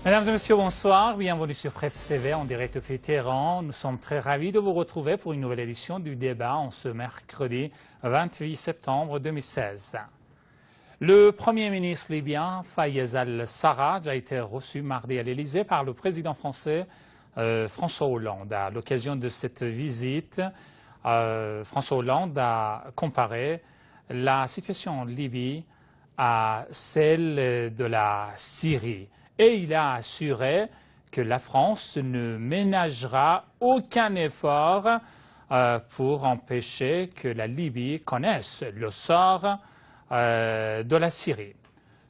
Mesdames et messieurs, bonsoir. Bienvenue sur Presse TV en direct depuis Téhéran. Nous sommes très ravis de vous retrouver pour une nouvelle édition du débat en ce mercredi 28 septembre 2016. Le Premier ministre libyen, Fayez al-Sarraj, a été reçu mardi à l'Élysée par le président français François Hollande. À l'occasion de cette visite, François Hollande a comparé la situation en Libye à celle de la Syrie. Et il a assuré que la France ne ménagera aucun effort pour empêcher que la Libye connaisse le sort de la Syrie.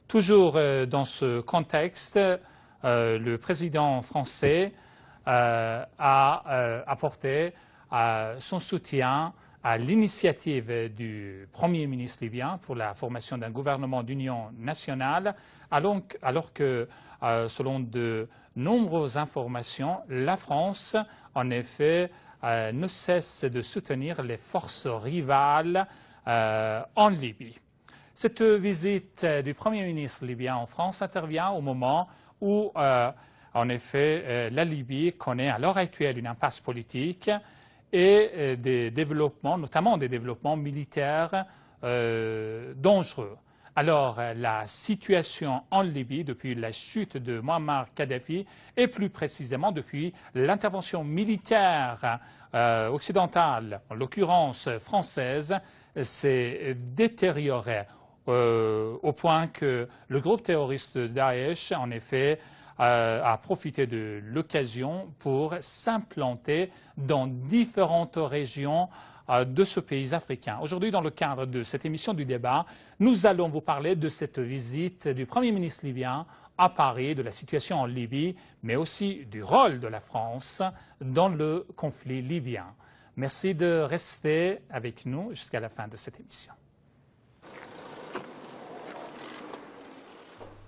Toujours dans ce contexte, le président français a apporté son soutien à l'initiative du Premier ministre libyen pour la formation d'un gouvernement d'union nationale, alors que, selon de nombreuses informations, la France, en effet, ne cesse de soutenir les forces rivales en Libye. Cette visite du Premier ministre libyen en France intervient au moment où, en effet, la Libye connaît à l'heure actuelle une impasse politique et des développements, notamment des développements militaires dangereux. Alors, la situation en Libye depuis la chute de Muammar Kadhafi et plus précisément depuis l'intervention militaire occidentale, en l'occurrence française, s'est détériorée au point que le groupe terroriste Daesh, en effet, a profité de l'occasion pour s'implanter dans différentes régions de ce pays africain. Aujourd'hui, dans le cadre de cette émission du débat, nous allons vous parler de cette visite du Premier ministre libyen à Paris, de la situation en Libye, mais aussi du rôle de la France dans le conflit libyen. Merci de rester avec nous jusqu'à la fin de cette émission.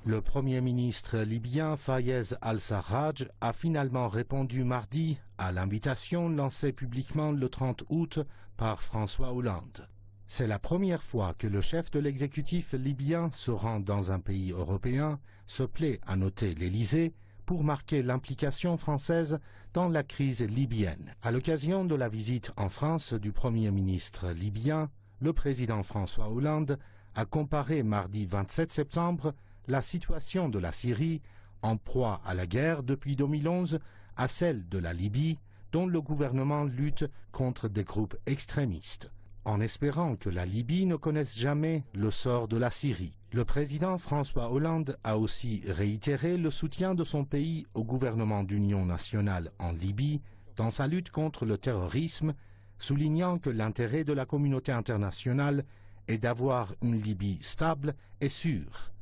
Le Premier ministre libyen Fayez al-Sarraj a finalement répondu mardi à l'invitation lancée publiquement le 30 août par François Hollande. C'est la première fois que le chef de l'exécutif libyen se rend dans un pays européen, se plaît à noter l'Élysée pour marquer l'implication française dans la crise libyenne. À l'occasion de la visite en France du Premier ministre libyen, le président François Hollande a comparé mardi 27 septembre la situation de la Syrie, en proie à la guerre depuis 2011, à celle de la Libye, dont le gouvernement lutte contre des groupes extrémistes, en espérant que la Libye ne connaisse jamais le sort de la Syrie. Le président François Hollande a aussi réitéré le soutien de son pays au gouvernement d'union nationale en Libye dans sa lutte contre le terrorisme, soulignant que l'intérêt de la communauté internationale est d'avoir une Libye stable et sûre.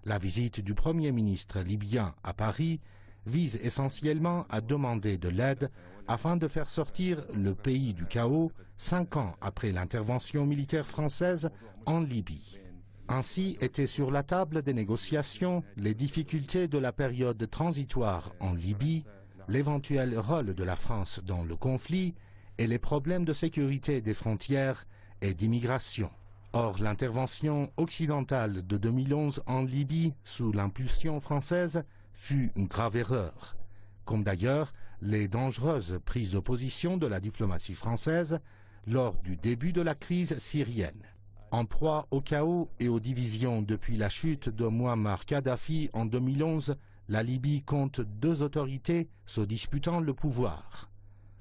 La visite du Premier ministre libyen à Paris vise essentiellement à demander de l'aide afin de faire sortir le pays du chaos 5 ans après l'intervention militaire française en Libye. Ainsi étaient sur la table des négociations les difficultés de la période transitoire en Libye, l'éventuel rôle de la France dans le conflit et les problèmes de sécurité des frontières et d'immigration. Or, l'intervention occidentale de 2011 en Libye, sous l'impulsion française, fut une grave erreur, comme d'ailleurs les dangereuses prises de position de la diplomatie française lors du début de la crise syrienne. En proie au chaos et aux divisions depuis la chute de Muammar Kadhafi en 2011, la Libye compte 2 autorités se disputant le pouvoir.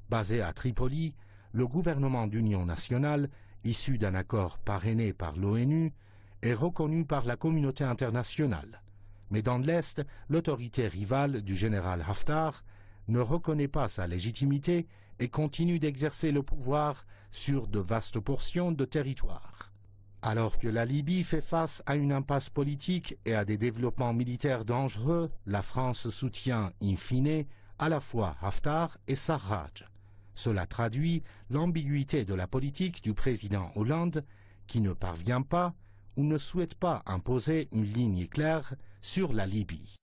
Basé à Tripoli, le gouvernement d'union nationale issu d'un accord parrainé par l'ONU, est reconnu par la communauté internationale. Mais dans l'Est, l'autorité rivale du général Haftar ne reconnaît pas sa légitimité et continue d'exercer le pouvoir sur de vastes portions de territoire. Alors que la Libye fait face à une impasse politique et à des développements militaires dangereux, la France soutient in fine à la fois Haftar et Sarraj. Cela traduit l'ambiguïté de la politique du président Hollande qui ne parvient pas ou ne souhaite pas imposer une ligne claire sur la Libye.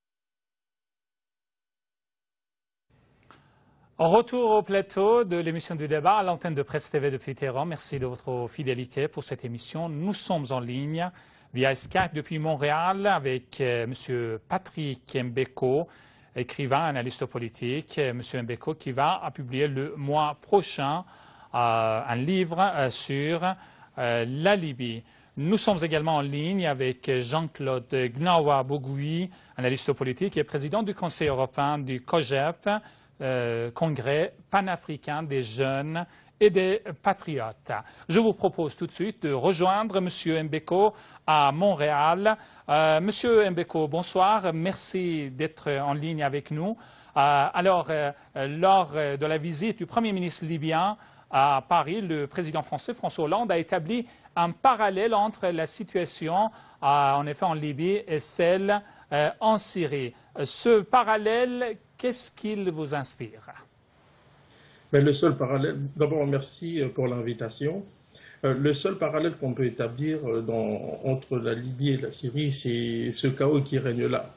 En retour au plateau de l'émission du débat à l'antenne de Presse TV depuis Téhéran. Merci de votre fidélité pour cette émission. Nous sommes en ligne via Skype depuis Montréal avec M. Patrick Mbeko, écrivain, analyste politique, M. Mbeko, qui va publier le mois prochain un livre sur la Libye. Nous sommes également en ligne avec Jean-Claude Gnawa Bougoui, analyste politique et président du Conseil européen du COGEP, Congrès panafricain des jeunes et des patriotes. Je vous propose tout de suite de rejoindre M. Mbeko à Montréal. Monsieur Mbeko, bonsoir. Merci d'être en ligne avec nous. Lors de la visite du Premier ministre libyen à Paris, le président français, François Hollande, a établi un parallèle entre la situation, en effet, en Libye et celle en Syrie. Ce parallèle, qu'est-ce qu'il vous inspire? Mais le seul parallèle, d'abord merci pour l'invitation. Le seul parallèle qu'on peut établir entre la Libye et la Syrie, c'est ce chaos qui règne là.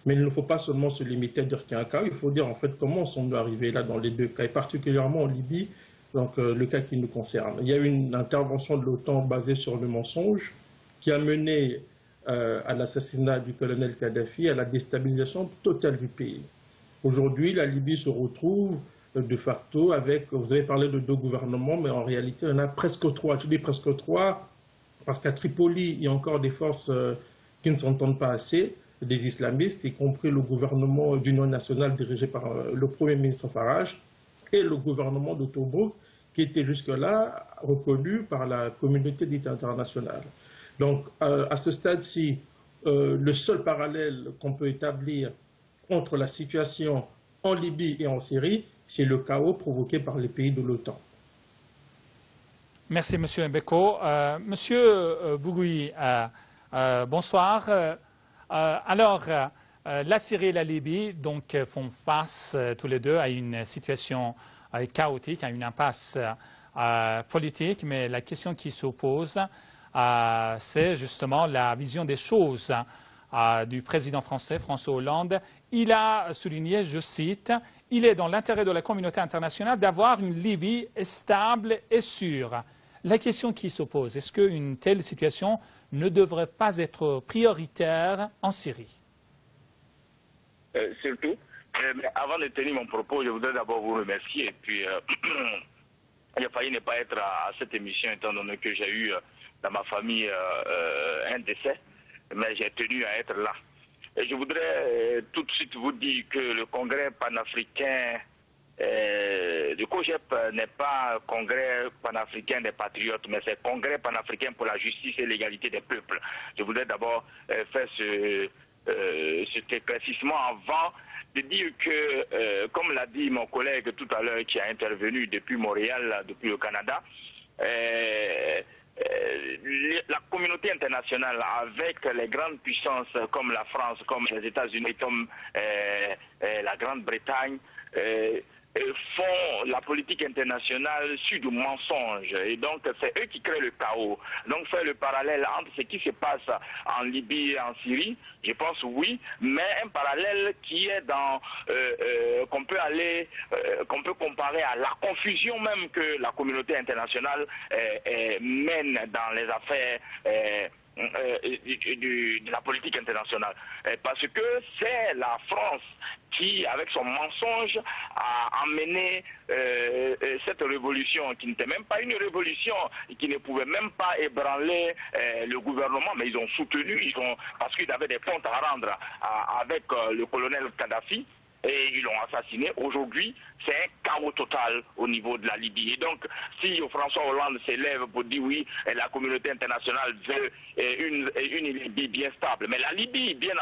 Mais il ne faut pas seulement se limiter à dire qu'il y a un chaos, il faut dire en fait comment sommes-nous arrivés là dans les deux cas, et particulièrement en Libye, donc le cas qui nous concerne. Il y a eu une intervention de l'OTAN basée sur le mensonge qui a mené à l'assassinat du colonel Kadhafi, à la déstabilisation totale du pays. Aujourd'hui, la Libye se retrouve de facto avec, vous avez parlé de deux gouvernements, mais en réalité, il y en a presque trois. Je dis presque trois parce qu'à Tripoli, il y a encore des forces qui ne s'entendent pas assez, des islamistes, y compris le gouvernement d'union nationale dirigé par le Premier ministre Farage et le gouvernement de Tobrouk, qui était jusque-là reconnu par la communauté dite internationale. Donc, à ce stade-ci, le seul parallèle qu'on peut établir entre la situation en Libye et en Syrie, c'est le chaos provoqué par les pays de l'OTAN. Merci, M. Mbeko. Monsieur Bougoui, bonsoir. La Syrie et la Libye donc, font face tous les deux à une situation chaotique, à une impasse politique, mais la question qui s'oppose, c'est justement la vision des choses du président français, François Hollande. Il a souligné, je cite, « Il est dans l'intérêt de la communauté internationale d'avoir une Libye stable et sûre ». La question qui s'oppose, est-ce qu'une telle situation ne devrait pas être prioritaire en Syrie? Surtout, mais avant de tenir mon propos, je voudrais d'abord vous remercier. Et puis, il a failli ne pas être à cette émission, étant donné que j'ai eu dans ma famille un décès, mais j'ai tenu à être là. Et je voudrais tout de suite vous dire que le congrès panafricain du COGEP n'est pas congrès panafricain des patriotes, mais c'est congrès panafricain pour la justice et l'égalité des peuples. Je voudrais d'abord faire cet éclaircissement avant de dire que, comme l'a dit mon collègue tout à l'heure qui a intervenu depuis Montréal, depuis le Canada, la communauté internationale avec les grandes puissances comme la France, comme les États-Unis, comme la Grande-Bretagne, font la politique internationale sur du mensonge. Et donc, c'est eux qui créent le chaos. Donc, faire le parallèle entre ce qui se passe en Libye et en Syrie, je pense oui, mais un parallèle qui est dans qu'on peut comparer à la confusion même que la communauté internationale mène dans les affaires de la politique internationale. Parce que c'est la France qui, avec son mensonge, a amené cette révolution qui n'était même pas une révolution, qui ne pouvait même pas ébranler le gouvernement, mais ils ont soutenu, parce qu'ils avaient des comptes à rendre avec le colonel Kadhafi, et ils l'ont assassiné. Aujourd'hui, c'est un chaos total au niveau de la Libye. Et donc, si François Hollande s'élève pour dire oui, la communauté internationale veut une Libye bien stable, mais la Libye, bien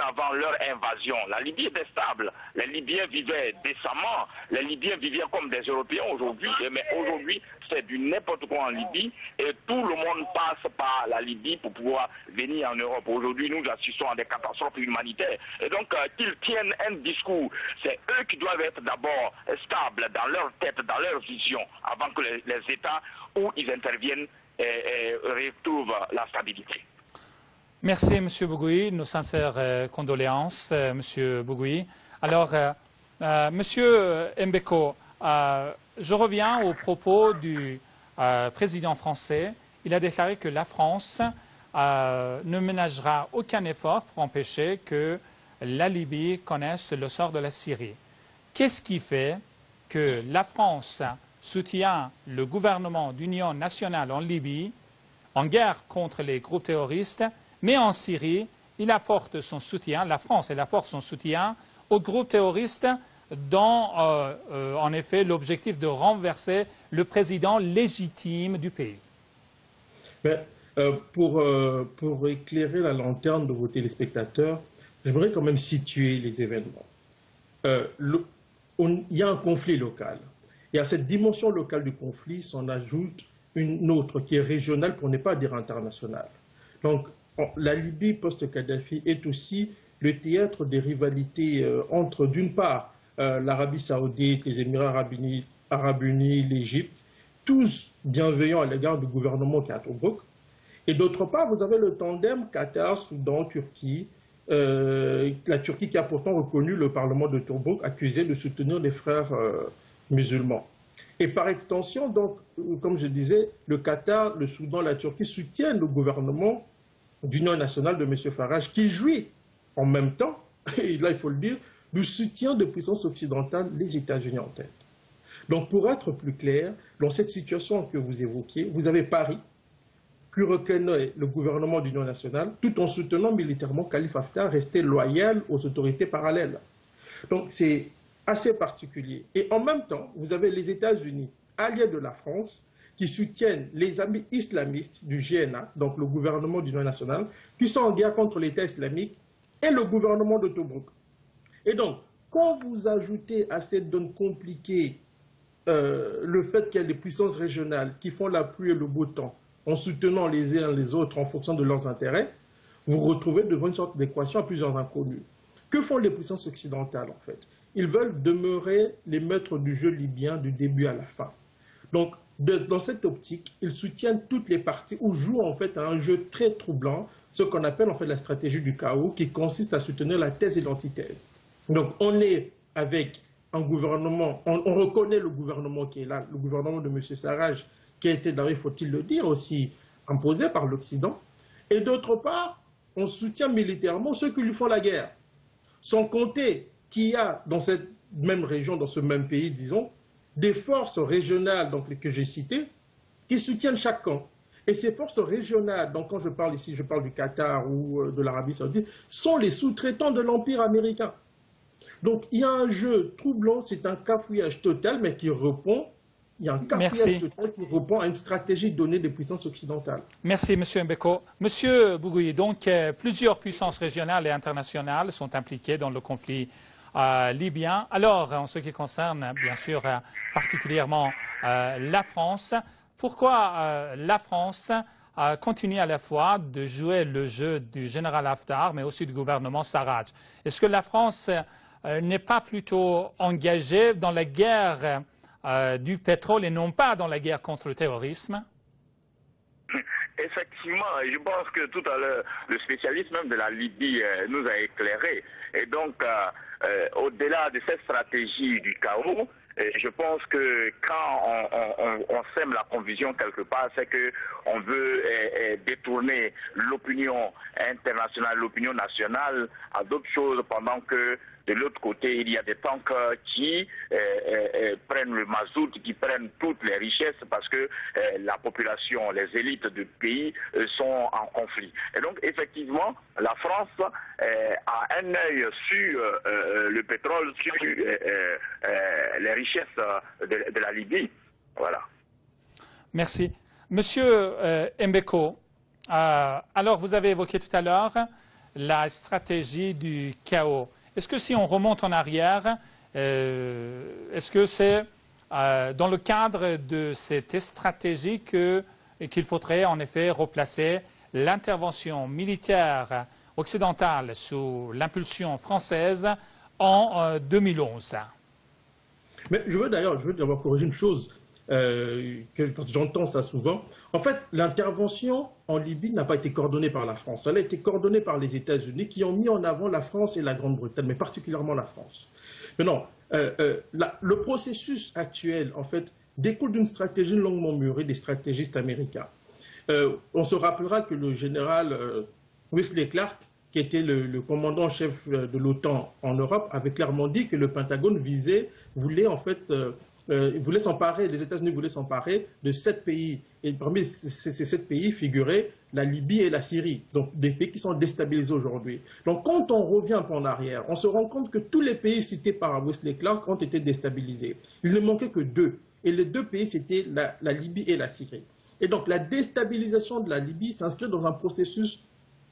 avant leur invasion, la Libye était stable. Les Libyens vivaient décemment, les Libyens vivaient comme des Européens aujourd'hui, mais aujourd'hui, c'est du n'importe quoi en Libye, et tout le monde passe par la Libye pour pouvoir venir en Europe. Aujourd'hui, nous assistons à des catastrophes humanitaires. Et donc, qu'ils tiennent un discours, c'est eux qui doivent être d'abord stables dans leur tête, dans leur vision, avant que les États où ils interviennent retrouvent la stabilité. Merci, M. Bougoui. Nos sincères condoléances, M. Bougoui. Alors, M. Mbeko, je reviens aux propos du président français. Il a déclaré que la France ne ménagera aucun effort pour empêcher que la Libye connaisse le sort de la Syrie. Qu'est-ce qui fait que la France soutient le gouvernement d'union nationale en Libye, en guerre contre les groupes terroristes, mais en Syrie, il apporte son soutien, la France elle apporte son soutien aux groupes terroristes dont, en effet, l'objectif de renverser le président légitime du pays. Mais, pour éclairer la lanterne de vos téléspectateurs, j'aimerais quand même situer les événements. Il y a un conflit local. Et à cette dimension locale du conflit s'en ajoute une autre qui est régionale pour ne pas dire internationale. Donc, la Libye post-Kadhafi est aussi le théâtre des rivalités entre, d'une part, l'Arabie saoudite, les Émirats arabes unis, l'Égypte, tous bienveillants à l'égard du gouvernement qui est à Tobruk. Et d'autre part, vous avez le tandem Qatar, Soudan, Turquie, la Turquie qui a pourtant reconnu le Parlement de Tobruk, accusé de soutenir les frères musulmans. Et par extension, donc, comme je disais, le Qatar, le Soudan, la Turquie soutiennent le gouvernement d'union nationale de M. Farage, qui jouit en même temps, et là il faut le dire, du soutien de puissances occidentales, les États-Unis en tête. Donc pour être plus clair, dans cette situation que vous évoquiez, vous avez Paris, qui reconnaît le gouvernement d'union nationale, tout en soutenant militairement Khalifa Haftar, resté loyal aux autorités parallèles. Donc c'est assez particulier. Et en même temps, vous avez les États-Unis, alliés de la France, qui soutiennent les amis islamistes du GNA, donc le gouvernement d'union nationale, qui sont en guerre contre l'État islamique et le gouvernement de Tobruk. Et donc, quand vous ajoutez à cette donne compliquée le fait qu'il y a des puissances régionales qui font la pluie et le beau temps, en soutenant les uns les autres en fonction de leurs intérêts, vous vous retrouvez devant une sorte d'équation à plusieurs inconnus. Que font les puissances occidentales, en fait? Ils veulent demeurer les maîtres du jeu libyen du début à la fin. Donc, dans cette optique, ils soutiennent toutes les parties ou jouent en fait à un jeu très troublant, ce qu'on appelle en fait la stratégie du chaos, qui consiste à soutenir la thèse et l'antithèse. Donc, on est avec un gouvernement, on reconnaît le gouvernement qui est là, le gouvernement de M. Sarraj, qui a été, d'ailleurs, faut-il le dire aussi, imposé par l'Occident. Et d'autre part, on soutient militairement ceux qui lui font la guerre. Sans compter qu'il y a dans cette même région, dans ce même pays, disons, des forces régionales donc, que j'ai citées, qui soutiennent chaque camp. Et ces forces régionales, donc quand je parle ici, je parle du Qatar ou de l'Arabie saoudite, sont les sous-traitants de l'Empire américain. Donc il y a un jeu troublant, c'est un cafouillage total, mais qui répond, il y a un cafouillage total qui répond à une stratégie donnée des puissances occidentales. Merci, M. Mbeko. M. Bougoui, donc plusieurs puissances régionales et internationales sont impliquées dans le conflit libyen. Alors, en ce qui concerne, bien sûr, particulièrement la France, pourquoi la France continue à la fois de jouer le jeu du général Haftar, mais aussi du gouvernement Sarraj? Est-ce que la France n'est pas plutôt engagée dans la guerre du pétrole et non pas dans la guerre contre le terrorisme? Effectivement, je pense que tout à l'heure, le spécialiste même de la Libye nous a éclairé. Et donc, au-delà de cette stratégie du chaos, je pense que quand on sème la confusion quelque part, c'est qu'on veut détourner l'opinion internationale, l'opinion nationale à d'autres choses, pendant que de l'autre côté, il y a des tankers qui prennent le mazout, qui prennent toutes les richesses parce que la population, les élites du pays sont en conflit. Et donc, effectivement, la France a un œil sur le pétrole, sur les richesses de la Libye. Voilà. Merci. Monsieur Mbeko, alors vous avez évoqué tout à l'heure la stratégie du chaos. Est-ce que si on remonte en arrière, est-ce que c'est dans le cadre de cette stratégie qu'il faudrait en effet replacer l'intervention militaire occidentale sous l'impulsion française en 2011? Mais je veux d'abord corriger une chose, parce que j'entends ça souvent. En fait, l'intervention en Libye n'a pas été coordonnée par la France. Elle a été coordonnée par les États-Unis qui ont mis en avant la France et la Grande-Bretagne, mais particulièrement la France. Maintenant, le processus actuel, en fait, découle d'une stratégie longuement mûrie des stratégistes américains. On se rappellera que le général Wesley Clark, qui était le commandant-chef de l'OTAN en Europe, avait clairement dit que le Pentagone voulait en fait les États-Unis voulaient s'emparer de 7 pays. Et parmi ces 7 pays figuraient la Libye et la Syrie, donc des pays qui sont déstabilisés aujourd'hui. Donc quand on revient un peu en arrière, on se rend compte que tous les pays cités par Wesley Clark ont été déstabilisés. Il ne manquait que 2. Et les 2 pays, c'était la Libye et la Syrie. Et donc la déstabilisation de la Libye s'inscrit dans un processus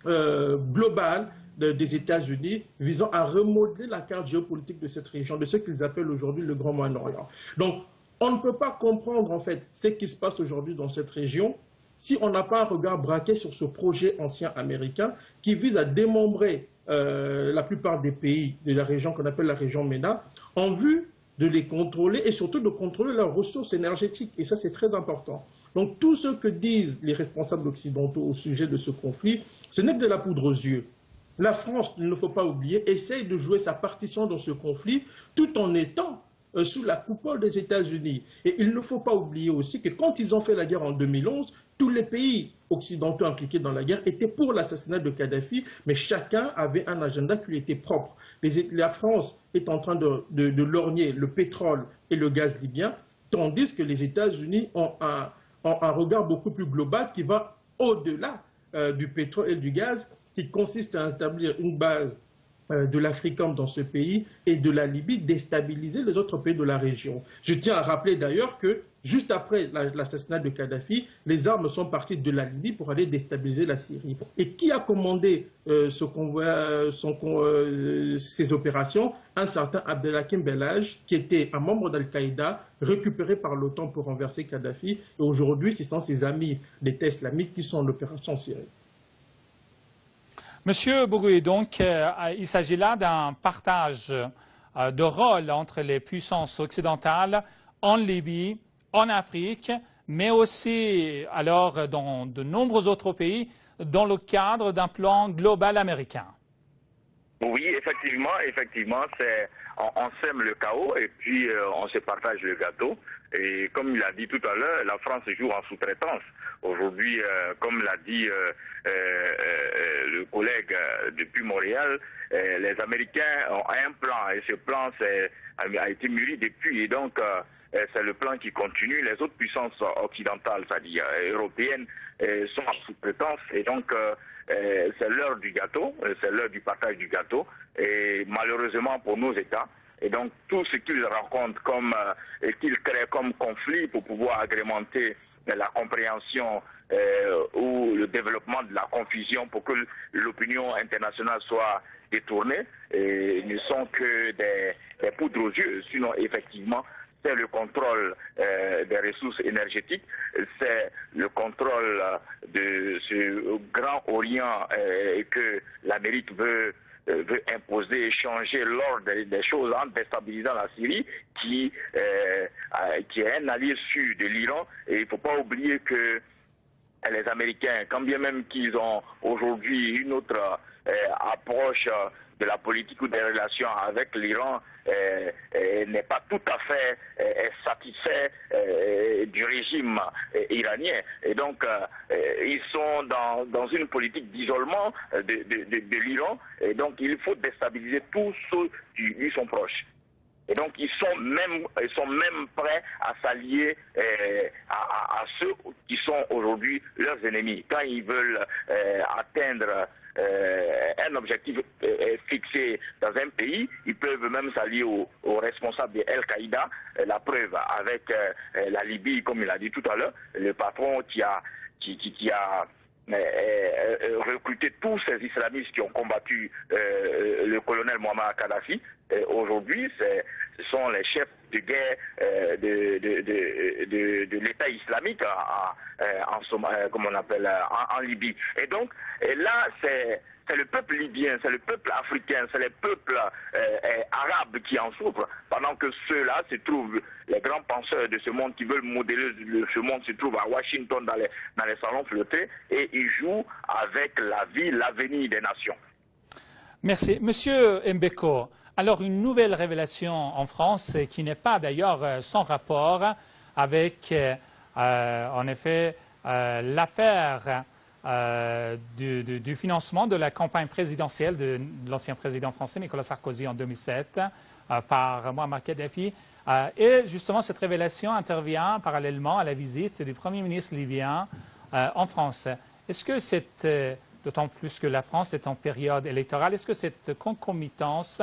global des États-Unis visant à remodeler la carte géopolitique de cette région, de ce qu'ils appellent aujourd'hui le Grand Moyen-Orient. Donc, on ne peut pas comprendre en fait ce qui se passe aujourd'hui dans cette région si on n'a pas un regard braqué sur ce projet ancien américain qui vise à démembrer la plupart des pays de la région qu'on appelle la région MENA en vue de les contrôler et surtout de contrôler leurs ressources énergétiques. Et ça, c'est très important. Donc, tout ce que disent les responsables occidentaux au sujet de ce conflit, ce n'est que de la poudre aux yeux. La France, il ne faut pas oublier, essaye de jouer sa partition dans ce conflit tout en étant sous la coupole des États-Unis. Et il ne faut pas oublier aussi que quand ils ont fait la guerre en 2011, tous les pays occidentaux impliqués dans la guerre étaient pour l'assassinat de Kadhafi, mais chacun avait un agenda qui lui était propre. La France est en train de lorgner le pétrole et le gaz libyen, tandis que les États-Unis ont un regard beaucoup plus global qui va au-delà du pétrole et du gaz, qui consiste à établir une base de l'Africam dans ce pays et de la Libye, déstabiliser les autres pays de la région. Je tiens à rappeler d'ailleurs que juste après l'assassinat de Kadhafi, les armes sont parties de la Libye pour aller déstabiliser la Syrie. Et qui a commandé ces opérations? Un certain Abdelhakim Bellage, qui était un membre d'Al-Qaïda, récupéré par l'OTAN pour renverser Kadhafi. Et aujourd'hui, ce sont ses amis d'État islamique qui sont en opération en Syrie. Monsieur Bougoui, donc, il s'agit là d'un partage de rôle entre les puissances occidentales en Libye, en Afrique, mais aussi alors dans de nombreux autres pays, dans le cadre d'un plan global américain. Oui, effectivement, on sème le chaos et puis on se partage le gâteau. Et comme il a dit tout à l'heure, la France joue en sous-traitance. Aujourd'hui, comme l'a dit le collègue depuis Montréal, les Américains ont un plan et ce plan a été mûri depuis. Et donc, c'est le plan qui continue. Les autres puissances occidentales, c'est-à-dire européennes, sont en sous-traitance. Et donc, c'est l'heure du gâteau, c'est l'heure du partage du gâteau. Et malheureusement pour nos États, et donc tout ce qu'ils rencontrent et qu'ils créent comme conflit pour pouvoir agrémenter la compréhension ou le développement de la confusion pour que l'opinion internationale soit détournée, ne sont que des poudres aux yeux. Sinon, effectivement, c'est le contrôle des ressources énergétiques, c'est le contrôle de ce grand Orient que l'Amérique veut imposer et changer l'ordre des choses en déstabilisant la Syrie, qui est un allié sûr de l'Iran. Et il ne faut pas oublier que les Américains, quand bien même qu'ils ont aujourd'hui une autre approche de la politique ou des relations avec l'Iran, n'est pas tout à fait satisfait du régime iranien. Et donc, ils sont dans une politique d'isolement de l'Iran. Et donc, il faut déstabiliser tous ceux qui lui sont proches. Et donc, ils sont même prêts à s'allier à ceux qui sont aujourd'hui leurs ennemis. Quand ils veulent atteindre un objectif fixé dans un pays, ils peuvent même s'allier aux responsables de Al-Qaïda. La preuve avec la Libye, comme il a dit tout à l'heure, le patron qui a recruté tous ces islamistes qui ont combattu le colonel Muammar Kadhafi. Aujourd'hui, ce sont les chefs de guerre de l'État islamique en Libye. Et donc, là, c'est le peuple libyen, c'est le peuple africain, c'est le peuple arabe qui en souffre, pendant que ceux-là se trouvent, les grands penseurs de ce monde qui veulent modeler ce monde se trouvent à Washington dans les salons flottés et ils jouent avec la vie, l'avenir des nations. Merci. Monsieur Mbeko, alors une nouvelle révélation en France qui n'est pas d'ailleurs sans rapport avec, en effet, l'affaire du financement de la campagne présidentielle de l'ancien président français Nicolas Sarkozy en 2007 par Mouammar Kadhafi. Et justement, cette révélation intervient parallèlement à la visite du Premier ministre libyen en France. Est-ce que c'est, d'autant plus que la France est en période électorale, est-ce que cette concomitance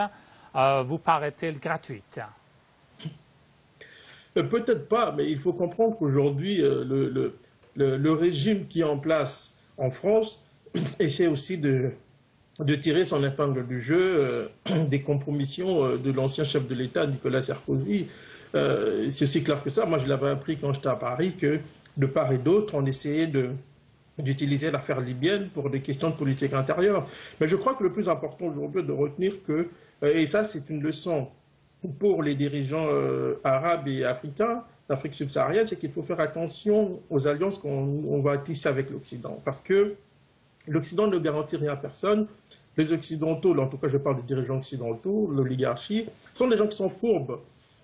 vous paraît-elle gratuite? Peut-être pas, mais il faut comprendre qu'aujourd'hui, le régime qui est en place en France essaie aussi de tirer son épingle du jeu des compromissions de l'ancien chef de l'État, Nicolas Sarkozy. C'est aussi clair que ça. Moi, je l'avais appris quand j'étais à Paris que de part et d'autre, on essayait d'utiliser l'affaire libyenne pour des questions de politique intérieure. Mais je crois que le plus important aujourd'hui est de retenir que, et ça c'est une leçon pour les dirigeants arabes et africains, d'Afrique subsaharienne, c'est qu'il faut faire attention aux alliances qu'on va tisser avec l'Occident. Parce que l'Occident ne garantit rien à personne. Les Occidentaux, en tout cas je parle des dirigeants occidentaux, l'oligarchie, sont des gens qui sont fourbes.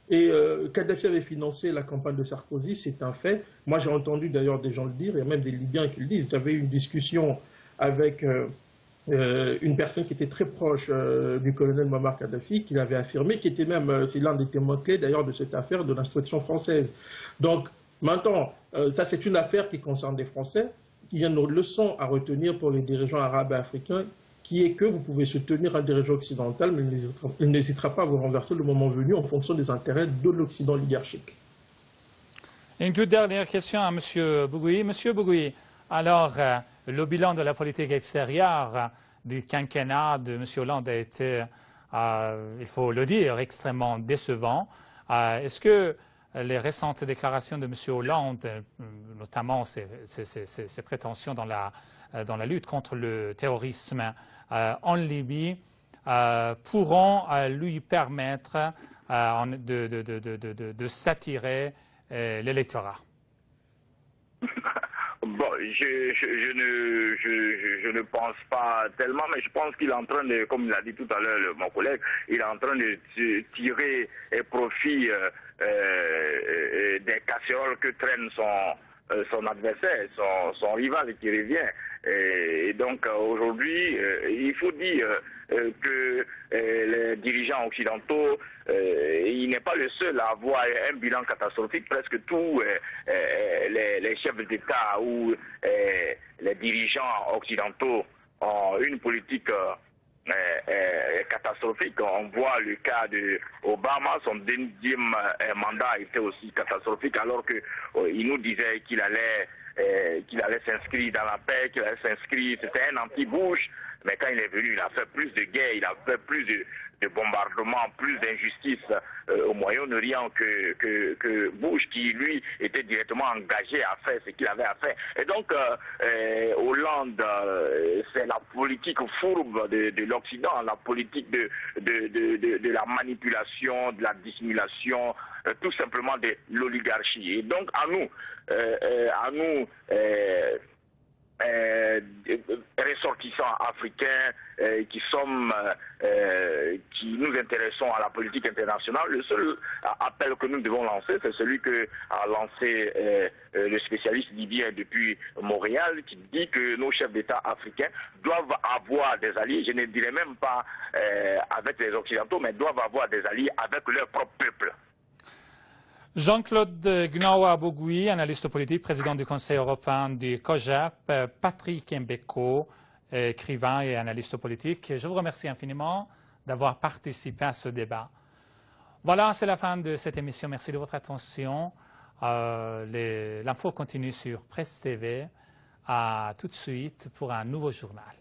Et Kadhafi avait financé la campagne de Sarkozy, c'est un fait. Moi j'ai entendu d'ailleurs des gens le dire, il y a même des Libyens qui le disent. J'avais eu une discussion avec une personne qui était très proche du colonel Mouammar Kadhafi, qui l'avait affirmé, qui était même, c'est l'un des témoins clés d'ailleurs de cette affaire de l'instruction française. Donc maintenant, ça c'est une affaire qui concerne des Français. Il y a une leçon à retenir pour les dirigeants arabes et africains, qui est que vous pouvez soutenir un dirigeant occidental, mais il n'hésitera pas à vous renverser le moment venu en fonction des intérêts de l'Occident oligarchique. Une toute dernière question à M. Bougoui. Monsieur Bougoui, alors le bilan de la politique extérieure du quinquennat de M. Hollande a été, il faut le dire, extrêmement décevant. Est-ce que les récentes déclarations de M. Hollande, notamment ses prétentions dans la lutte contre le terrorisme en Libye, pourront lui permettre de s'attirer l'électorat? Bon, je ne pense pas tellement, mais je pense qu'il est en train de, comme l'a dit tout à l'heure mon collègue, il est en train de tirer profit des casseroles que traîne son adversaire, son rival qui revient. Et donc aujourd'hui, il faut dire que les dirigeants occidentaux, il n'est pas le seul à avoir un bilan catastrophique. Presque tous les chefs d'État ou les dirigeants occidentaux ont une politique catastrophique. On voit le cas de Obama, son deuxième mandat était aussi catastrophique, alors qu'il nous disait qu'il allait s'inscrire dans la paix, qu'il allait s'inscrire, c'était un anti-Bush, mais quand il est venu, il a fait plus de guerre, il a fait plus de bombardements, plus d'injustice au Moyen-Orient que Bush, qui lui était directement engagé à faire ce qu'il avait à faire. Et donc Hollande, c'est la politique fourbe de l'Occident, la politique de la manipulation, de la dissimulation, tout simplement de l'oligarchie. Et donc à nous ressortissants africains qui nous intéressons à la politique internationale, le seul appel que nous devons lancer, c'est celui que a lancé le spécialiste libyen depuis Montréal, qui dit que nos chefs d'État africains doivent avoir des alliés, je ne dirais même pas avec les Occidentaux, mais doivent avoir des alliés avec leur propre peuple. Jean-Claude Gnawa-Bougoui, analyste politique, président du Conseil européen du COJEP, Patrick Mbeko, écrivain et analyste politique. Je vous remercie infiniment d'avoir participé à ce débat. Voilà, c'est la fin de cette émission. Merci de votre attention. L'info continue sur Presse TV. À tout de suite pour un nouveau journal.